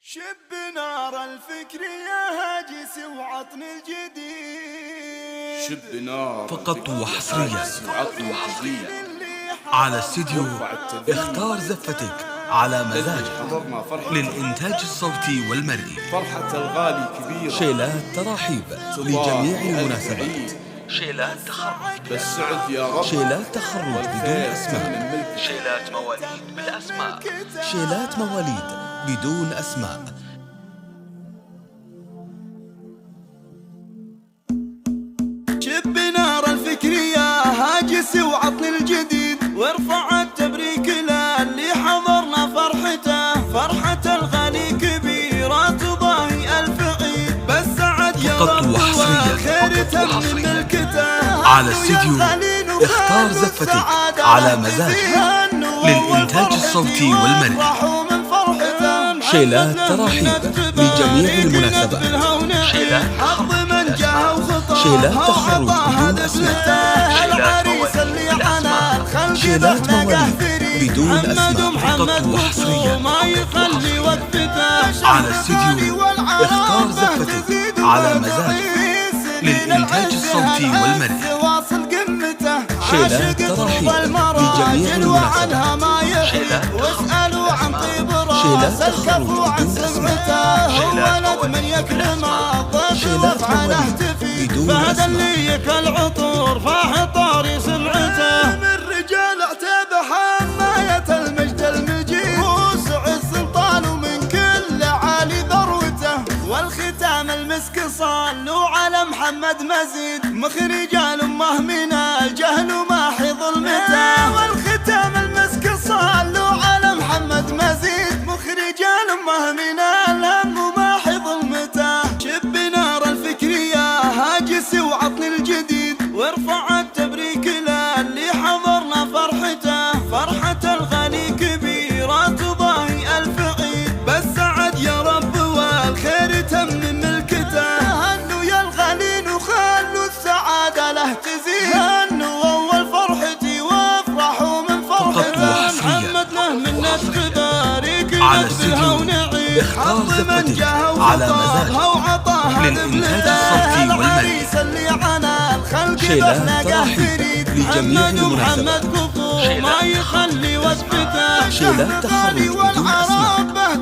شب نار الفكر يا هاجس وعطن الجديد. شب نار فقط وحصريا وعطن الجديد على استديو اختار زفتك على مزاجك للإنتاج الصوتي والمرئي. فرحة الغالي كبيرة، شيلات تراحيب لجميع المناسبات، شيلات تخرج بالسعد يا رب، شيلات تخرج بدون أسماء، شيلات مواليد بالأسماء، شيلات مواليد بدون أسماء. شب نار الفكر يا هاجس وعطن الجديد، وارفع التبريك للي حضرنا فرحته. فرحة الغالي كبيرة تضاهي ألف عيد، بس عاد يا رب والخير تم ملكته. على استديو اختار زفتك على مزاجك للإنتاج الصوتي والمرئي. شيلات تراحيب لجميع المناسبات، شيلات تخرج بدون أسماء، شيلات مواليد بدون أسماء. فقط وحصريا على استديو اختار زفتك على مزاجك للإنتاج الصوتي والمرئي. شيلات تراحيب لجميع المناسبات، شيلات تخرج بدون أسماء، شيلات مواليد بدون أسماء. العطور فاح طاري سمعته، من رجال اعتاب حماية المجد المجيد، وسع السلطان ومن كل عالي ذروته. والختام المسك صلوا على محمد مزيد، مخرج الأمة من الجهل وماحي ظلمته. والختام المسك صلوا على محمد مزيد، مخرج الأمة من الهم وماحي ظلمته. شب نار الفكر يا هاجس وعطن الجديد، وارفع التبريك للي حضرنا فرحته. فرحة الغالي كبيرة تضاهي ألف عيد، بس عاد يا رب والخير تم ملكته. هنوا يا الغالين وخلوا السعادة له تزيد، هنوا أول فرحتي وافرحوا من فرحته. محمد له منة تبارك على استديو اختار زفتك على مزاجك للإنتاج الصوتي والمرئي. شيلات تراحيب لجميع المناسبات، شيلات تخرج بدون أسماء،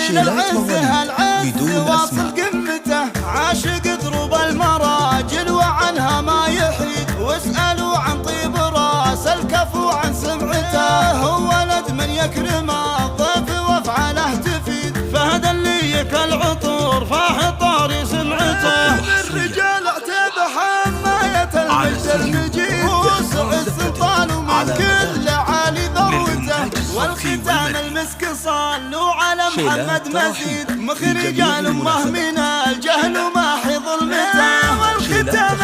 شيلات مواليد بدون أسماء. عاشق دروب المراجل وعنها ما يحيد، واسألوا عن طيب راس الكفو عن سمعته. هو ولد من يكرم الضيف وافعاله تفيد، فهذا اللي يكل عطور فاح طاري سمعته. الرجال اعتاب حماية المجد المجيد، وسع السلطان ومن كل عالي ذروته. والختام المسك صلوا على محمد مزيد، مخرج الأمة من الجهل وماحي ظلمته. والختام